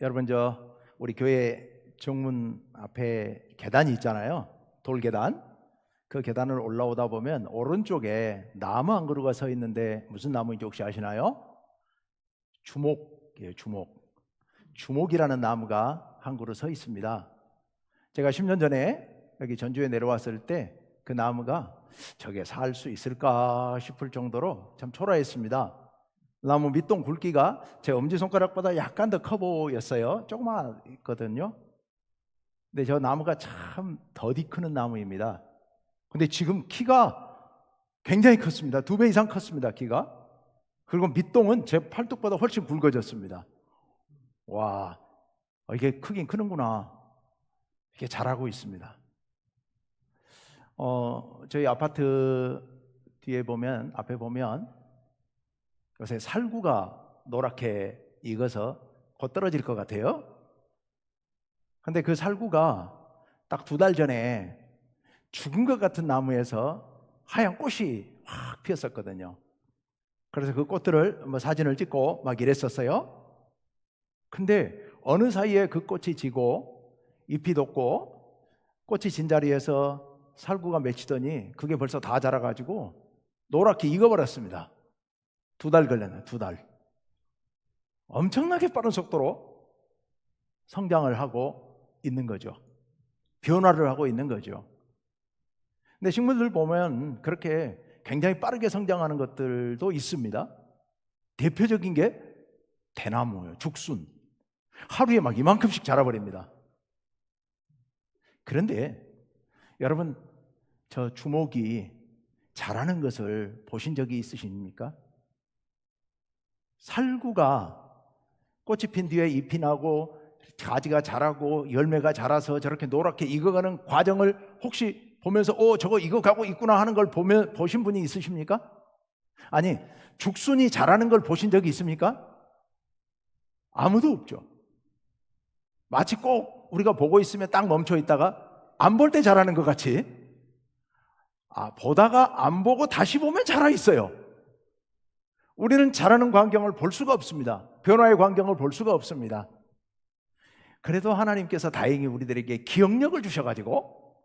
여러분 우리 교회 정문 앞에 계단이 있잖아요. 돌계단. 그 계단을 올라오다 보면 오른쪽에 나무 한 그루가 서 있는데 무슨 나무인지 혹시 아시나요? 주목이에요. 주목이라는 나무가 한 그루 서 있습니다. 제가 10년 전에 여기 전주에 내려왔을 때 그 나무가 저게 살 수 있을까 싶을 정도로 참 초라했습니다. 나무 밑동 굵기가 제 엄지손가락보다 약간 더 커 보였어요. 조그맣거든요. 근데 저 나무가 참 더디 크는 나무입니다. 근데 지금 키가 굉장히 컸습니다. 2배 이상 컸습니다, 키가. 그리고 밑동은 제 팔뚝보다 훨씬 굵어졌습니다. 와, 이게 크긴 크는구나. 이게 자라고 있습니다. 저희 아파트 뒤에 보면, 앞에 보면 요새 살구가 노랗게 익어서 곧 떨어질 것 같아요. 근데 그 살구가 딱 2달 전에 죽은 것 같은 나무에서 하얀 꽃이 확 피었었거든요. 그래서 그 꽃들을 사진을 찍고 막 이랬었어요. 근데 어느 사이에 그 꽃이 지고 잎이 돋고 꽃이 진 자리에서 살구가 맺히더니 그게 벌써 다 자라가지고 노랗게 익어버렸습니다. 2달 걸렸네요. 2달. 엄청나게 빠른 속도로 성장을 하고 있는 거죠. 변화를 하고 있는 거죠. 근데 식물들 보면 그렇게 굉장히 빠르게 성장하는 것들도 있습니다. 대표적인 게 대나무예요. 죽순. 하루에 막 이만큼씩 자라버립니다. 그런데 여러분, 저 주목이 자라는 것을 보신 적이 있으십니까? 살구가 꽃이 핀 뒤에 잎이 나고 가지가 자라고 열매가 자라서 저렇게 노랗게 익어가는 과정을 혹시 보면서 저거 익어가고 있구나 하는 걸 보신 분이 있으십니까? 아니, 죽순이 자라는 걸 보신 적이 있습니까? 아무도 없죠. 마치 꼭 우리가 보고 있으면 딱 멈춰 있다가 안 볼 때 자라는 것 같이 보다가 안 보고 다시 보면 자라 있어요. 우리는 자라는 광경을 볼 수가 없습니다. 변화의 광경을 볼 수가 없습니다. 그래도 하나님께서 다행히 우리들에게 기억력을 주셔가지고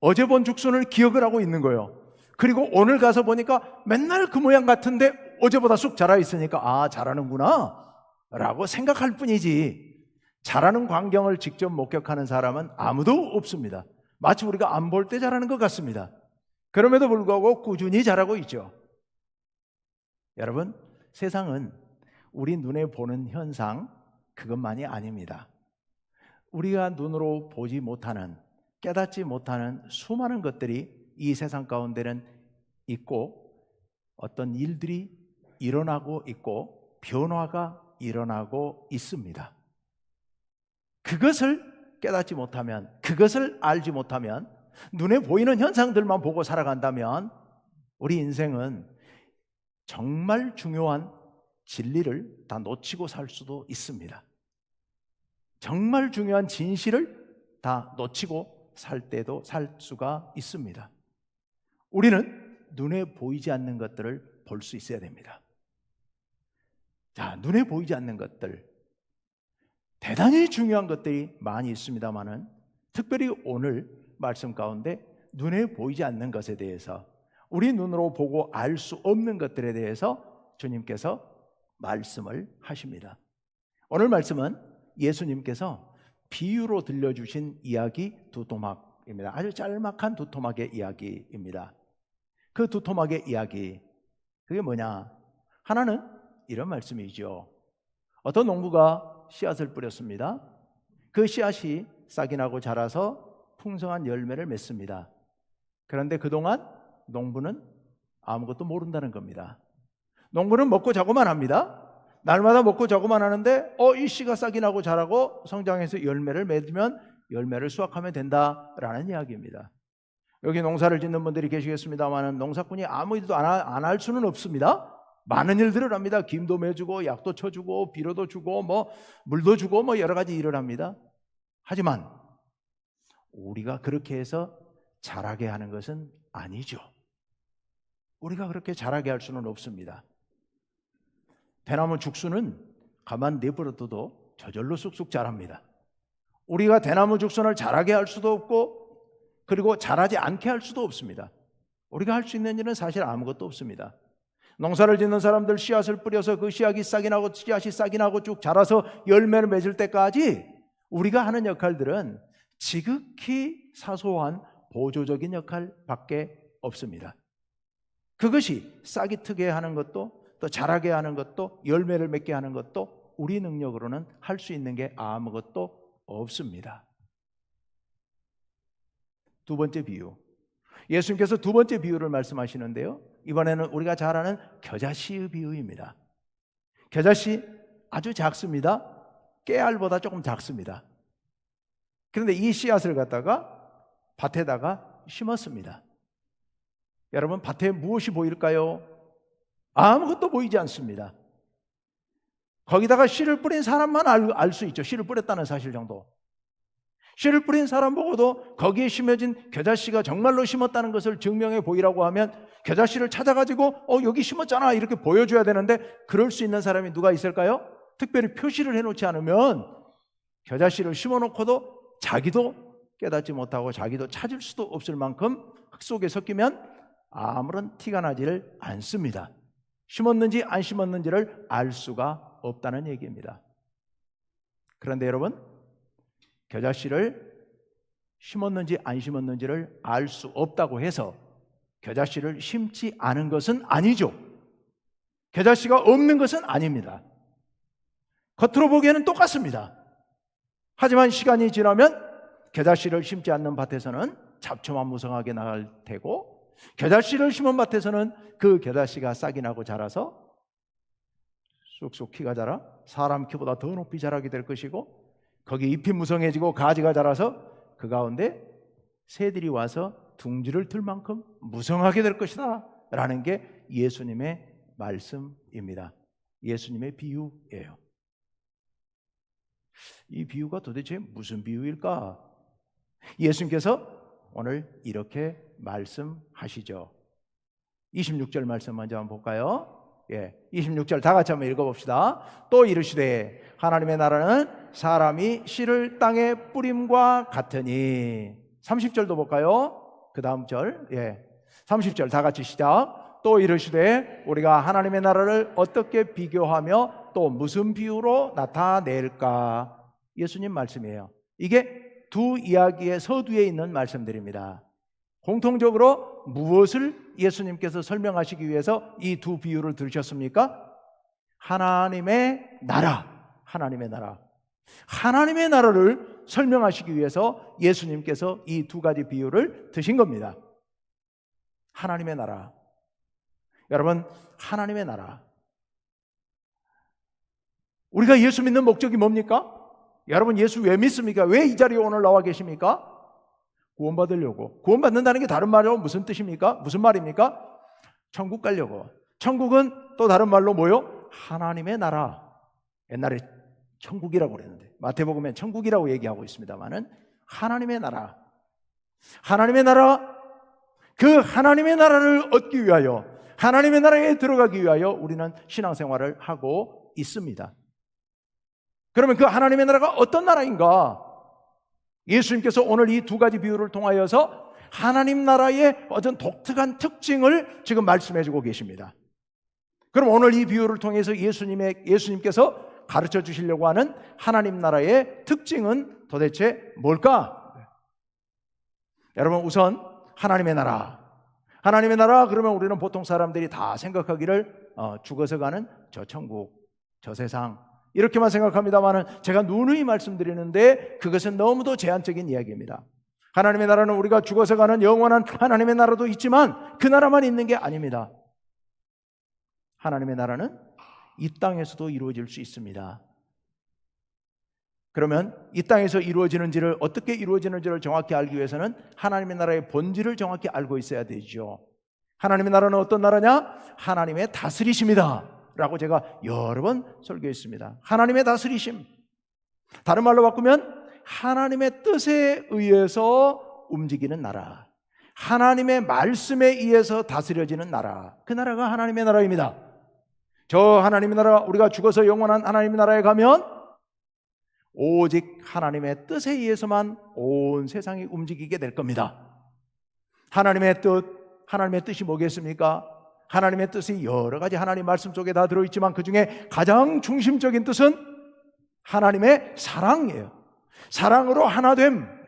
어제 본 죽순을 기억을 하고 있는 거예요. 그리고 오늘 가서 보니까 맨날 그 모양 같은데 어제보다 쑥 자라 있으니까 자라는구나 라고 생각할 뿐이지 자라는 광경을 직접 목격하는 사람은 아무도 없습니다. 마치 우리가 안 볼 때 자라는 것 같습니다. 그럼에도 불구하고 꾸준히 자라고 있죠. 여러분, 세상은 우리 눈에 보는 현상 그것만이 아닙니다. 우리가 눈으로 보지 못하는, 깨닫지 못하는 수많은 것들이 이 세상 가운데는 있고 어떤 일들이 일어나고 있고 변화가 일어나고 있습니다. 그것을 깨닫지 못하면, 그것을 알지 못하면, 눈에 보이는 현상들만 보고 살아간다면 우리 인생은 정말 중요한 진리를 다 놓치고 살 수도 있습니다. 정말 중요한 진실을 다 놓치고 살 수가 있습니다. 우리는 눈에 보이지 않는 것들을 볼 수 있어야 됩니다. 자, 눈에 보이지 않는 것들, 대단히 중요한 것들이 많이 있습니다만은 특별히 오늘 말씀 가운데 눈에 보이지 않는 것에 대해서, 우리 눈으로 보고 알 수 없는 것들에 대해서 주님께서 말씀을 하십니다. 오늘 말씀은 예수님께서 비유로 들려주신 이야기 2토막입니다. 아주 짤막한 2토막의 이야기입니다. 그 2토막의 이야기, 그게 뭐냐? 하나는 이런 말씀이죠. 어떤 농부가 씨앗을 뿌렸습니다. 그 씨앗이 싹이 나고 자라서 풍성한 열매를 맺습니다. 그런데 그동안 농부는 아무것도 모른다는 겁니다. 농부는 먹고 자고만 합니다. 날마다 먹고 자고만 하는데 이 씨가 싹이 나고 자라고 성장해서 열매를 맺으면 열매를 수확하면 된다라는 이야기입니다. 여기 농사를 짓는 분들이 계시겠습니다만 농사꾼이 아무 일도 안 할 수는 없습니다. 많은 일들을 합니다. 김도 매주고 약도 쳐주고 비료도 주고 물도 주고 여러 가지 일을 합니다. 하지만 우리가 그렇게 해서 자라게 하는 것은 아니죠. 우리가 그렇게 자라게 할 수는 없습니다. 대나무 죽순은 가만 내버려둬도 저절로 쑥쑥 자랍니다. 우리가 대나무 죽순을 자라게 할 수도 없고 그리고 자라지 않게 할 수도 없습니다. 우리가 할 수 있는 일은 사실 아무것도 없습니다. 농사를 짓는 사람들 씨앗을 뿌려서 그 씨앗이 싹이 나고 쭉 자라서 열매를 맺을 때까지 우리가 하는 역할들은 지극히 사소한 보조적인 역할밖에 없습니다. 그것이 싹이 트게 하는 것도 또 자라게 하는 것도 열매를 맺게 하는 것도 우리 능력으로는 할 수 있는 게 아무것도 없습니다. 두 번째 비유, 예수님께서 두 번째 비유를 말씀하시는데요, 이번에는 우리가 잘 아는 겨자씨의 비유입니다. 겨자씨 아주 작습니다. 깨알보다 조금 작습니다. 그런데 이 씨앗을 갖다가 밭에다가 심었습니다. 여러분, 밭에 무엇이 보일까요? 아무것도 보이지 않습니다. 거기다가 씨를 뿌린 사람만 알 수 있죠. 씨를 뿌렸다는 사실 정도. 씨를 뿌린 사람 보고도 거기에 심어진 겨자씨가 정말로 심었다는 것을 증명해 보이라고 하면 겨자씨를 찾아가지고 여기 심었잖아 이렇게 보여줘야 되는데, 그럴 수 있는 사람이 누가 있을까요? 특별히 표시를 해놓지 않으면 겨자씨를 심어놓고도 자기도 깨닫지 못하고 자기도 찾을 수도 없을 만큼 흙 속에 섞이면 아무런 티가 나지를 않습니다. 심었는지 안 심었는지를 알 수가 없다는 얘기입니다. 그런데 여러분, 겨자씨를 심었는지 안 심었는지를 알 수 없다고 해서 겨자씨를 심지 않은 것은 아니죠. 겨자씨가 없는 것은 아닙니다. 겉으로 보기에는 똑같습니다. 하지만 시간이 지나면 겨자씨를 심지 않는 밭에서는 잡초만 무성하게 나갈 테고, 겨자씨를 심은 밭에서는 그 겨자씨가 싹이 나고 자라서 쑥쑥 키가 자라 사람 키보다 더 높이 자라게 될 것이고, 거기 잎이 무성해지고 가지가 자라서 그 가운데 새들이 와서 둥지를 틀 만큼 무성하게 될 것이다 라는 게 예수님의 말씀입니다. 예수님의 비유예요. 이 비유가 도대체 무슨 비유일까? 예수님께서 오늘 이렇게 말씀하시죠. 26절 말씀 먼저 한번 볼까요? 26절 다 같이 한번 읽어봅시다. 또 이르시되 하나님의 나라는 사람이 씨를 땅에 뿌림과 같으니. 30절도 볼까요? 그 다음 절 30절 다 같이 시작. 또 이르시되 우리가 하나님의 나라를 어떻게 비교하며 또 무슨 비유로 나타낼까? 예수님 말씀이에요. 이게 두 이야기의 서두에 있는 말씀들입니다. 공통적으로 무엇을 예수님께서 설명하시기 위해서 이 두 비유를 들으셨습니까? 하나님의 나라, 하나님의 나라. 하나님의 나라를 설명하시기 위해서 예수님께서 이 두 가지 비유를 드신 겁니다. 하나님의 나라. 여러분, 하나님의 나라. 우리가 예수 믿는 목적이 뭡니까? 여러분, 예수 왜 믿습니까? 왜 이 자리에 오늘 나와 계십니까? 구원받으려고. 구원받는다는 게 다른 말로 무슨 뜻입니까? 무슨 말입니까? 천국 가려고. 천국은 또 다른 말로 뭐요? 하나님의 나라. 옛날에 천국이라고 그랬는데 마태복음엔 천국이라고 얘기하고 있습니다만은 하나님의 나라. 하나님의 나라, 그 하나님의 나라를 얻기 위하여, 하나님의 나라에 들어가기 위하여 우리는 신앙생활을 하고 있습니다. 그러면 그 하나님의 나라가 어떤 나라인가? 예수님께서 오늘 이 두 가지 비유를 통하여서 하나님 나라의 어떤 독특한 특징을 지금 말씀해 주고 계십니다. 그럼 오늘 이 비유를 통해서 예수님께서 가르쳐 주시려고 하는 하나님 나라의 특징은 도대체 뭘까? 여러분, 우선 하나님의 나라. 하나님의 나라 그러면 우리는 보통 사람들이 다 생각하기를 죽어서 가는 저 천국, 저 세상 이렇게만 생각합니다만은 제가 누누이 말씀드리는데 그것은 너무도 제한적인 이야기입니다. 하나님의 나라는 우리가 죽어서 가는 영원한 하나님의 나라도 있지만 그 나라만 있는 게 아닙니다. 하나님의 나라는 이 땅에서도 이루어질 수 있습니다. 그러면 이 땅에서 이루어지는지를, 어떻게 이루어지는지를 정확히 알기 위해서는 하나님의 나라의 본질을 정확히 알고 있어야 되죠. 하나님의 나라는 어떤 나라냐? 하나님의 다스리심이다 라고 제가 여러 번 설교했습니다. 하나님의 다스리심, 다른 말로 바꾸면 하나님의 뜻에 의해서 움직이는 나라, 하나님의 말씀에 의해서 다스려지는 나라, 그 나라가 하나님의 나라입니다. 저 하나님의 나라, 우리가 죽어서 영원한 하나님의 나라에 가면 오직 하나님의 뜻에 의해서만 온 세상이 움직이게 될 겁니다. 하나님의 뜻이 뭐겠습니까? 하나님의 뜻이 여러 가지 하나님 말씀 속에 다 들어있지만 그 중에 가장 중심적인 뜻은 하나님의 사랑이에요. 사랑으로 하나됨.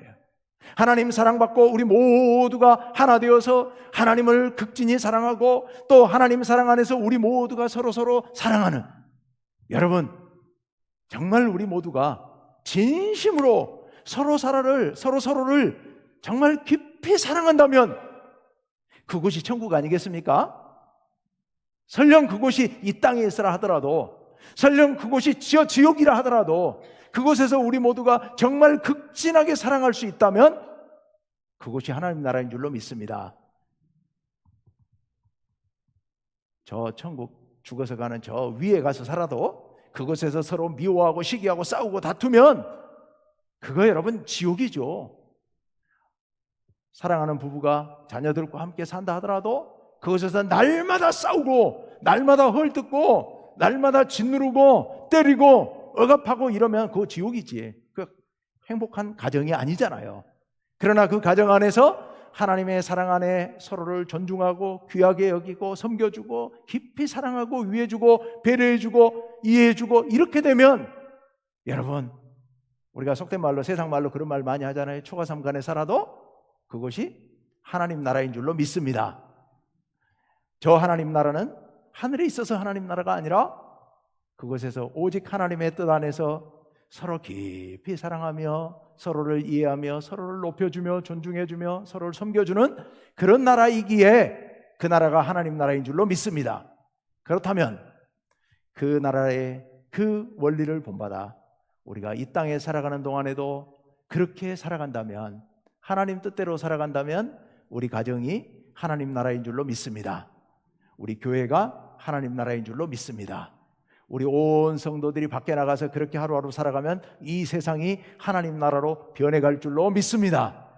하나님 사랑받고 우리 모두가 하나 되어서 하나님을 극진히 사랑하고 또 하나님 사랑 안에서 우리 모두가 서로 사랑하는, 여러분 정말 우리 모두가 진심으로 서로를 정말 깊이 사랑한다면 그곳이 천국 아니겠습니까? 설령 그곳이 이 땅에 있으라 하더라도, 설령 그곳이 지옥이라 하더라도 그곳에서 우리 모두가 정말 극진하게 사랑할 수 있다면 그곳이 하나님 나라인 줄로 믿습니다. 저 천국 죽어서 가는 저 위에 가서 살아도 그곳에서 서로 미워하고 시기하고 싸우고 다투면 그거 여러분 지옥이죠. 사랑하는 부부가 자녀들과 함께 산다 하더라도 그곳에서 날마다 싸우고 날마다 헐뜯고 날마다 짓누르고 때리고 억압하고 이러면 그거 지옥이지. 그 행복한 가정이 아니잖아요. 그러나 그 가정 안에서 하나님의 사랑 안에 서로를 존중하고 귀하게 여기고 섬겨주고 깊이 사랑하고 위해주고 배려해주고 이해해주고 이렇게 되면, 여러분 우리가 속된 말로 세상 말로 그런 말 많이 하잖아요. 초가삼간에 살아도 그것이 하나님 나라인 줄로 믿습니다. 저 하나님 나라는 하늘에 있어서 하나님 나라가 아니라 그곳에서 오직 하나님의 뜻 안에서 서로 깊이 사랑하며 서로를 이해하며 서로를 높여주며 존중해주며 서로를 섬겨주는 그런 나라이기에 그 나라가 하나님 나라인 줄로 믿습니다. 그렇다면 그 나라의 그 원리를 본받아 우리가 이 땅에 살아가는 동안에도 그렇게 살아간다면, 하나님 뜻대로 살아간다면 우리 가정이 하나님 나라인 줄로 믿습니다. 우리 교회가 하나님 나라인 줄로 믿습니다. 우리 온 성도들이 밖에 나가서 그렇게 하루하루 살아가면 이 세상이 하나님 나라로 변해갈 줄로 믿습니다.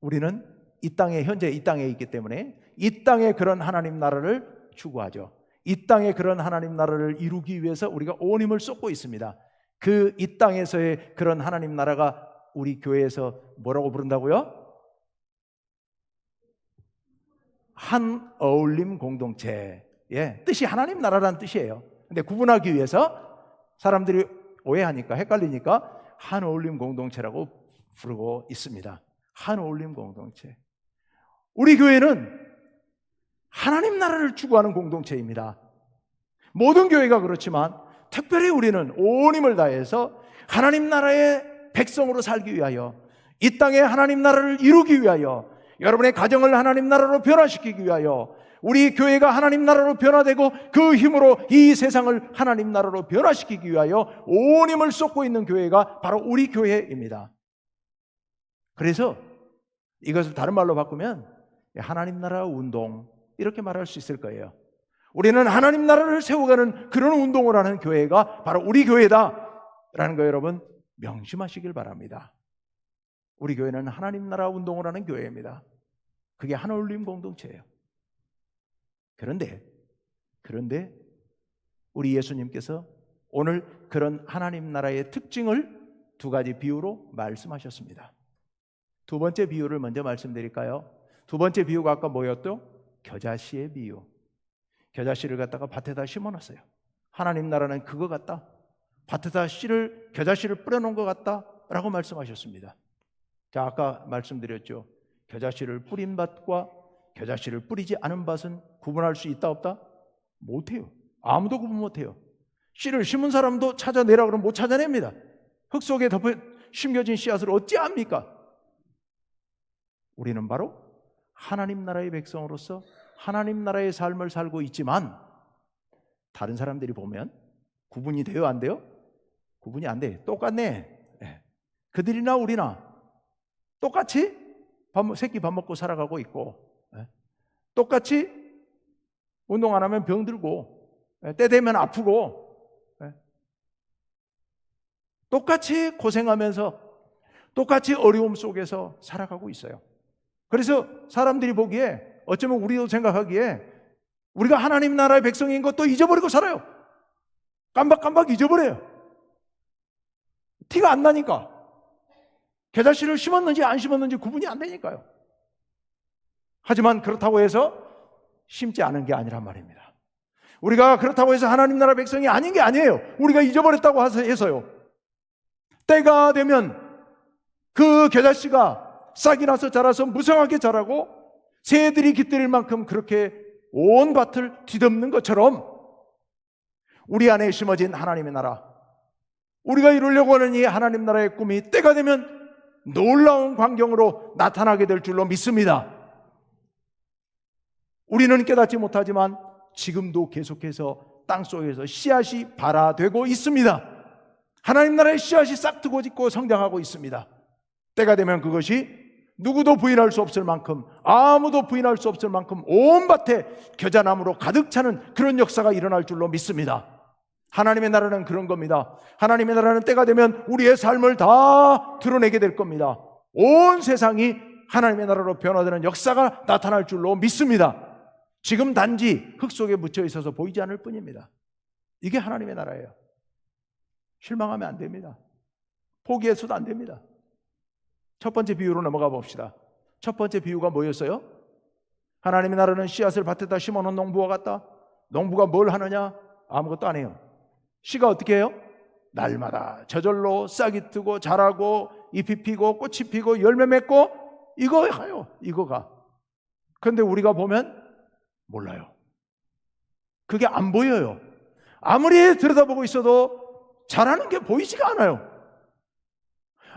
우리는 이 땅에, 현재 이 땅에 있기 때문에 이 땅에 그런 하나님 나라를 추구하죠. 이 땅에 그런 하나님 나라를 이루기 위해서 우리가 온 힘을 쏟고 있습니다. 그 이 땅에서의 그런 하나님 나라가 우리 교회에서 뭐라고 부른다고요? 한 어울림 공동체. 뜻이 하나님 나라라는 뜻이에요. 근데 구분하기 위해서 사람들이 오해하니까, 헷갈리니까 한 어울림 공동체라고 부르고 있습니다. 한 어울림 공동체. 우리 교회는 하나님 나라를 추구하는 공동체입니다. 모든 교회가 그렇지만 특별히 우리는 온 힘을 다해서 하나님 나라의 백성으로 살기 위하여, 이 땅에 하나님 나라를 이루기 위하여, 여러분의 가정을 하나님 나라로 변화시키기 위하여, 우리 교회가 하나님 나라로 변화되고 그 힘으로 이 세상을 하나님 나라로 변화시키기 위하여 온 힘을 쏟고 있는 교회가 바로 우리 교회입니다. 그래서 이것을 다른 말로 바꾸면 하나님 나라 운동, 이렇게 말할 수 있을 거예요. 우리는 하나님 나라를 세워가는 그런 운동을 하는 교회가 바로 우리 교회다라는 거 여러분 명심하시길 바랍니다. 우리 교회는 하나님 나라 운동을 하는 교회입니다. 그게 한 어울림 공동체예요. 그런데 우리 예수님께서 오늘 그런 하나님 나라의 특징을 두 가지 비유로 말씀하셨습니다. 두 번째 비유를 먼저 말씀드릴까요? 두 번째 비유가 아까 뭐였죠? 겨자씨의 비유. 겨자씨를 갖다가 밭에다 심어놨어요. 하나님 나라는 그거 같다, 밭에다 겨자씨를 뿌려놓은 것 같다 라고 말씀하셨습니다. 자, 아까 말씀드렸죠. 겨자씨를 뿌린 밭과 겨자씨를 뿌리지 않은 밭은 구분할 수 있다 없다? 못해요. 아무도 구분 못해요. 씨를 심은 사람도 찾아내라 그러면 못 찾아냅니다. 흙 속에 심겨진 씨앗을 어찌합니까? 우리는 바로 하나님 나라의 백성으로서 하나님 나라의 삶을 살고 있지만 다른 사람들이 보면 구분이 돼요? 안 돼요? 구분이 안 돼. 똑같네. 그들이나 우리나 똑같이 새끼 밥 먹고 살아가고 있고, 똑같이 운동 안 하면 병들고, 때 되면 아프고, 똑같이 고생하면서 똑같이 어려움 속에서 살아가고 있어요. 그래서 사람들이 보기에, 어쩌면 우리도 생각하기에 우리가 하나님 나라의 백성인 것도 잊어버리고 살아요. 깜박깜박 잊어버려요. 티가 안 나니까. 겨자씨를 심었는지 안 심었는지 구분이 안 되니까요. 하지만 그렇다고 해서 심지 않은 게 아니란 말입니다. 우리가 그렇다고 해서 하나님 나라 백성이 아닌 게 아니에요. 우리가 잊어버렸다고 해서요. 때가 되면 그 겨자씨가 싹이 나서 자라서 무성하게 자라고 새들이 깃들일 만큼 그렇게 온 밭을 뒤덮는 것처럼 우리 안에 심어진 하나님의 나라, 우리가 이루려고 하는 이 하나님 나라의 꿈이 때가 되면 놀라운 광경으로 나타나게 될 줄로 믿습니다. 우리는 깨닫지 못하지만 지금도 계속해서 땅속에서 씨앗이 발아되고 있습니다. 하나님 나라의 씨앗이 싹트고 짖고 성장하고 있습니다. 때가 되면 그것이 누구도 부인할 수 없을 만큼, 아무도 부인할 수 없을 만큼 온 밭에 겨자나무로 가득 차는 그런 역사가 일어날 줄로 믿습니다. 하나님의 나라는 그런 겁니다. 하나님의 나라는 때가 되면 우리의 삶을 다 드러내게 될 겁니다. 온 세상이 하나님의 나라로 변화되는 역사가 나타날 줄로 믿습니다. 지금 단지 흙 속에 묻혀 있어서 보이지 않을 뿐입니다. 이게 하나님의 나라예요. 실망하면 안 됩니다. 포기해서도 안 됩니다. 첫 번째 비유로 넘어가 봅시다. 첫 번째 비유가 뭐였어요? 하나님의 나라는 씨앗을 밭에다 심어놓은 농부와 같다. 농부가 뭘 하느냐? 아무것도 안 해요. 씨가 어떻게 해요? 날마다 저절로 싹이 트고 자라고 잎이 피고 꽃이 피고 열매 맺고 이거예요. 이거가. 그런데 우리가 보면 몰라요. 그게 안 보여요. 아무리 들여다보고 있어도 자라는 게 보이지가 않아요.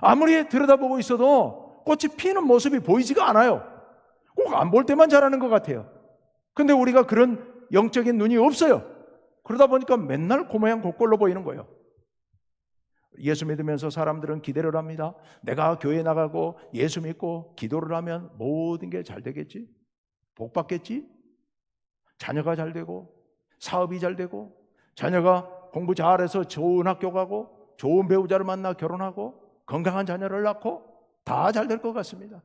아무리 들여다보고 있어도 꽃이 피는 모습이 보이지가 않아요. 꼭 안 볼 때만 자라는 것 같아요. 근데 우리가 그런 영적인 눈이 없어요. 그러다 보니까 맨날 그 모양 그 꼴로 보이는 거예요. 예수 믿으면서 사람들은 기대를 합니다. 내가 교회 나가고 예수 믿고 기도를 하면 모든 게 잘 되겠지? 복 받겠지? 자녀가 잘 되고 사업이 잘 되고 자녀가 공부 잘해서 좋은 학교 가고 좋은 배우자를 만나 결혼하고 건강한 자녀를 낳고 다 잘 될 것 같습니다.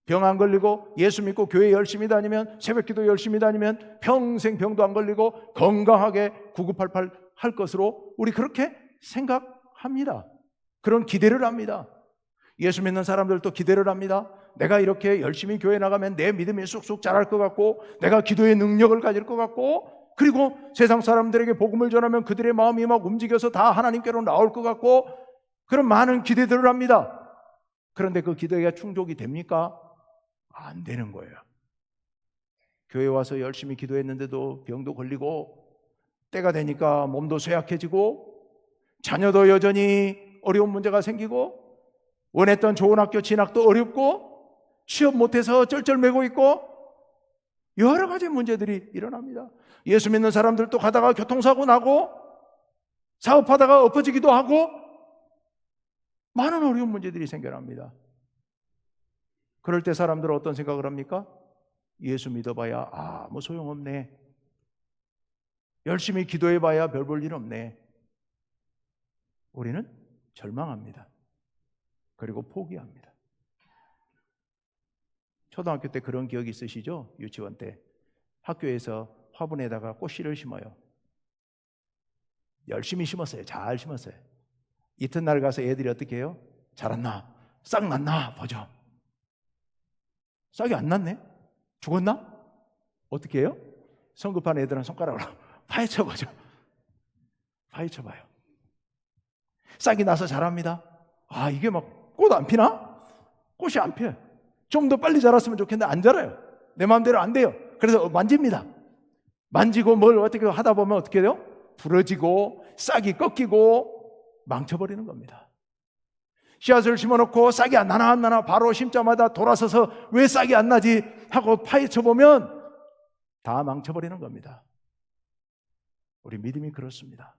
병 안 걸리고 예수 믿고 교회 열심히 다니면 새벽기도 열심히 다니면 평생 병도 안 걸리고 건강하게 9988 할 것으로 우리 그렇게 생각합니다. 그런 기대를 합니다. 예수 믿는 사람들도 기대를 합니다. 내가 이렇게 열심히 교회 나가면 내 믿음이 쑥쑥 자랄 것 같고 내가 기도의 능력을 가질 것 같고 그리고 세상 사람들에게 복음을 전하면 그들의 마음이 막 움직여서 다 하나님께로 나올 것 같고 그런 많은 기대들을 합니다. 그런데 그 기대가 충족이 됩니까? 안 되는 거예요. 교회 와서 열심히 기도했는데도 병도 걸리고 때가 되니까 몸도 쇠약해지고 자녀도 여전히 어려운 문제가 생기고 원했던 좋은 학교 진학도 어렵고 취업 못해서 쩔쩔매고 있고 여러 가지 문제들이 일어납니다. 예수 믿는 사람들도 가다가 교통사고 나고 사업하다가 엎어지기도 하고 많은 어려운 문제들이 생겨납니다. 그럴 때 사람들은 어떤 생각을 합니까? 예수 믿어봐야 아무 소용없네. 열심히 기도해봐야 별 볼 일 없네. 우리는 절망합니다. 그리고 포기합니다. 초등학교 때 그런 기억이 있으시죠? 유치원 때 학교에서 화분에다가 꽃씨를 심어요. 열심히 심었어요. 잘 심었어요. 이튿날 가서 애들이 어떻게 해요? 자랐나? 싹 났나? 보죠. 싹이 안 났네? 죽었나? 어떻게 해요? 성급한 애들은 손가락으로 파헤쳐보죠. 파헤쳐봐요. 싹이 나서 자랍니다. 이게 막 꽃 안 피나? 꽃이 안 피어요. 좀 더 빨리 자랐으면 좋겠는데 안 자라요. 내 마음대로 안 돼요. 그래서 만집니다. 만지고 뭘 어떻게 하다 보면 어떻게 돼요? 부러지고 싹이 꺾이고 망쳐버리는 겁니다. 씨앗을 심어놓고 싹이 안 나나 안 나나 바로 심자마자 돌아서서 왜 싹이 안 나지 하고 파헤쳐보면 다 망쳐버리는 겁니다. 우리 믿음이 그렇습니다.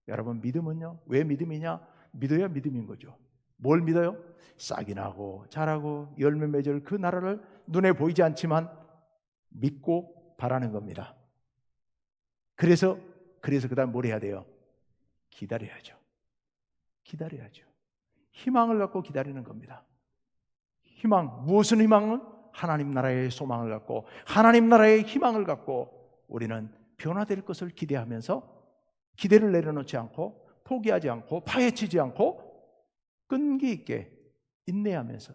여러분 믿음은요 왜 믿음이냐? 믿어야 믿음인 거죠. 뭘 믿어요? 싹이 나고 자라고 열매 맺을 그 나라를 눈에 보이지 않지만 믿고 바라는 겁니다. 그래서 그 다음 뭘 해야 돼요? 기다려야죠. 기다려야죠. 희망을 갖고 기다리는 겁니다. 희망, 무엇은 희망은? 하나님 나라의 소망을 갖고 하나님 나라의 희망을 갖고 우리는 변화될 것을 기대하면서 기대를 내려놓지 않고 포기하지 않고 파헤치지 않고 끈기 있게 인내하면서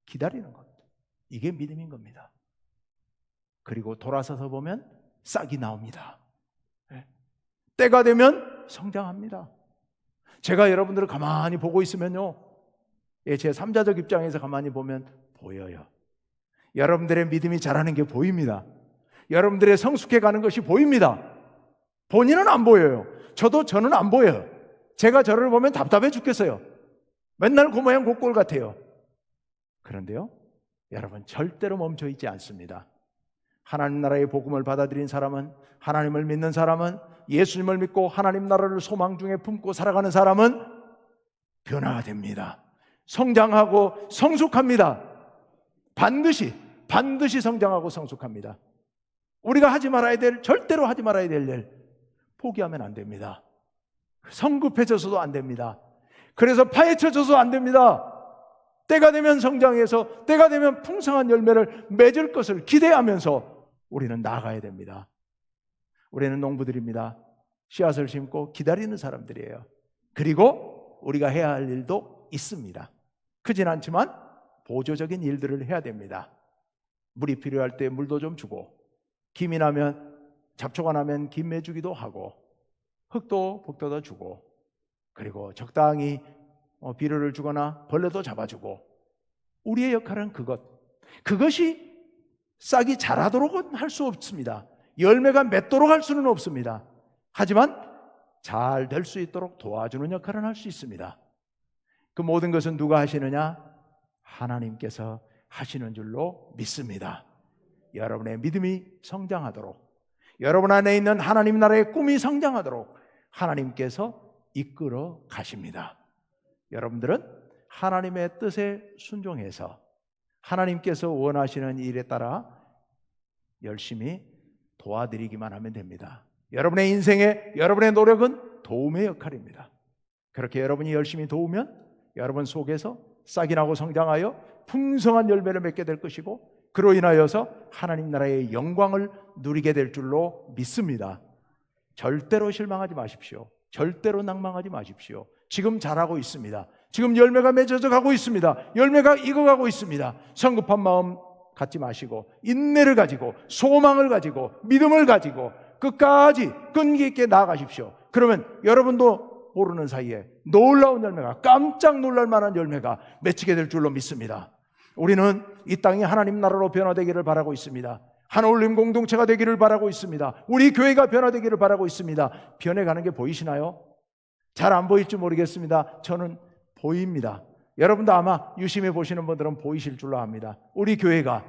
기다리는 것. 이게 믿음인 겁니다. 그리고 돌아서서 보면 싹이 나옵니다. 때가 되면 성장합니다. 제가 여러분들을 가만히 보고 있으면요, 제 3자적 입장에서 가만히 보면 보여요. 여러분들의 믿음이 자라는 게 보입니다. 여러분들의 성숙해 가는 것이 보입니다. 본인은 안 보여요. 저는 안 보여요. 제가 저를 보면 답답해 죽겠어요. 맨날 그 모양 그 꼴 같아요. 그런데요, 여러분 절대로 멈춰 있지 않습니다. 하나님 나라의 복음을 받아들인 사람은, 하나님을 믿는 사람은, 예수님을 믿고 하나님 나라를 소망 중에 품고 살아가는 사람은 변화가 됩니다. 성장하고 성숙합니다. 반드시 성장하고 성숙합니다. 우리가 절대로 하지 말아야 될 일, 포기하면 안 됩니다. 성급해져서도 안 됩니다. 그래서 파헤쳐져서 안 됩니다. 때가 되면 성장해서 때가 되면 풍성한 열매를 맺을 것을 기대하면서 우리는 나아가야 됩니다. 우리는 농부들입니다. 씨앗을 심고 기다리는 사람들이에요. 그리고 우리가 해야 할 일도 있습니다. 크진 않지만 보조적인 일들을 해야 됩니다. 물이 필요할 때 물도 좀 주고, 김이 나면, 잡초가 나면 김 매주기도 하고, 흙도 복돋아 주고, 그리고 적당히 비료를 주거나 벌레도 잡아주고, 우리의 역할은 그것이 싹이 자라도록 할 수 없습니다. 열매가 맺도록 할 수는 없습니다. 하지만 잘 될 수 있도록 도와주는 역할은 할 수 있습니다. 그 모든 것은 누가 하시느냐? 하나님께서 하시는 줄로 믿습니다. 여러분의 믿음이 성장하도록, 여러분 안에 있는 하나님 나라의 꿈이 성장하도록 하나님께서 이끌어 가십니다. 여러분들은 하나님의 뜻에 순종해서 하나님께서 원하시는 일에 따라 열심히 도와드리기만 하면 됩니다. 여러분의 인생에 여러분의 노력은 도움의 역할입니다. 그렇게 여러분이 열심히 도우면 여러분 속에서 싹이 나고 성장하여 풍성한 열매를 맺게 될 것이고, 그로 인하여서 하나님 나라의 영광을 누리게 될 줄로 믿습니다. 절대로 실망하지 마십시오. 절대로 낭망하지 마십시오. 지금 잘하고 있습니다. 지금 열매가 맺어져 가고 있습니다. 열매가 익어가고 있습니다. 성급한 마음 갖지 마시고 인내를 가지고 소망을 가지고 믿음을 가지고 끝까지 끈기 있게 나아가십시오. 그러면 여러분도 모르는 사이에 놀라운 열매가, 깜짝 놀랄 만한 열매가 맺히게 될 줄로 믿습니다. 우리는 이 땅이 하나님 나라로 변화되기를 바라고 있습니다. 한올림 공동체가 되기를 바라고 있습니다. 우리 교회가 변화되기를 바라고 있습니다. 변해가는 게 보이시나요? 잘 안 보일지 모르겠습니다. 저는 보입니다. 여러분도 아마 유심히 보시는 분들은 보이실 줄로 압니다. 우리 교회가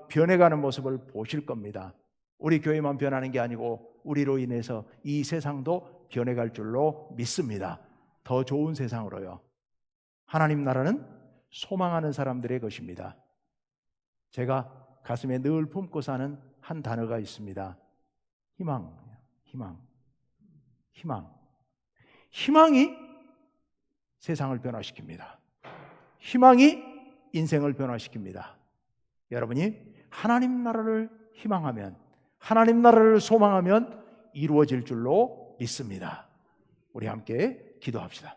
변해가는 모습을 보실 겁니다. 우리 교회만 변하는 게 아니고 우리로 인해서 이 세상도 변해갈 줄로 믿습니다. 더 좋은 세상으로요. 하나님 나라는 소망하는 사람들의 것입니다. 제가 가슴에 늘 품고 사는 한 단어가 있습니다. 희망이 세상을 변화시킵니다. 희망이 인생을 변화시킵니다. 여러분이 하나님 나라를 희망하면, 하나님 나라를 소망하면 이루어질 줄로 믿습니다. 우리 함께 기도합시다.